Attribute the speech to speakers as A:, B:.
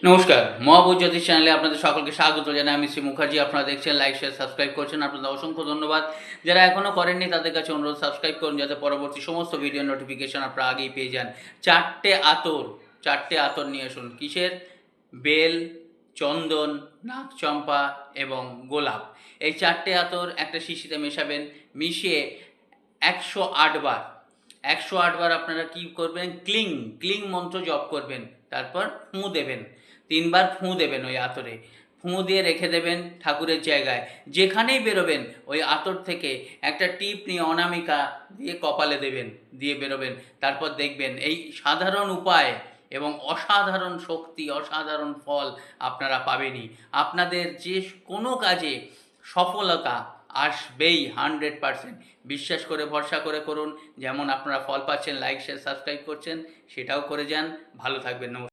A: নমস্কার, মহাভূত জ্যোতিষ চ্যানেলে আপনাদের সকলকে স্বাগত জানাই। আমি শ্রী মুখার্জি। আপনারা দেখছেন, লাইক, শেয়ার, সাবস্ক্রাইব করছেন। আপনাদের অসংখ্য ধন্যবাদ। যারা এখনও করেননি তাদের কাছে অনুরোধ, সাবস্ক্রাইব করুন যাতে পরবর্তী সমস্ত ভিডিও নোটিফিকেশন আপনারা আগেই পেয়ে যান। চারটে আতর নিয়ে আসুন। কিসের? বেল, চন্দন, নাগচম্পা এবং গোলাপ। এই চারটে আতর একটা শিশিতে মেশাবেন। মিশিয়ে 108 বার আপনারা কি করবেন? ক্লিং ক্লিং মন্ত্র জপ করবেন। তারপর ফুঁ দেবেন, 3 বার ফুঁ দেবেন ওই আতরে। ফুঁ দিয়ে রেখে দেবেন ঠাকুরের জায়গায়। যেখানেই বেরোবেন ওই আতর থেকে একটা টিপ নিয়ে অনামিকা দিয়ে কপালে দেবেন, দিয়ে বেরোবেন। তারপর দেখবেন এই সাধারণ উপায় এবং অসাধারণ শক্তি, অসাধারণ ফল আপনারা পাবেনই। আপনাদের যে কোনো কাজে সফলতা আসবেই 100%। বিশ্বাস করে, ভরসা করে করুন। যেমন আপনারা ফল পাচ্ছেন, লাইক, শেয়ার, সাবস্ক্রাইব করছেন, সেটাও করে যান। ভালো থাকবেন। নমস্কার।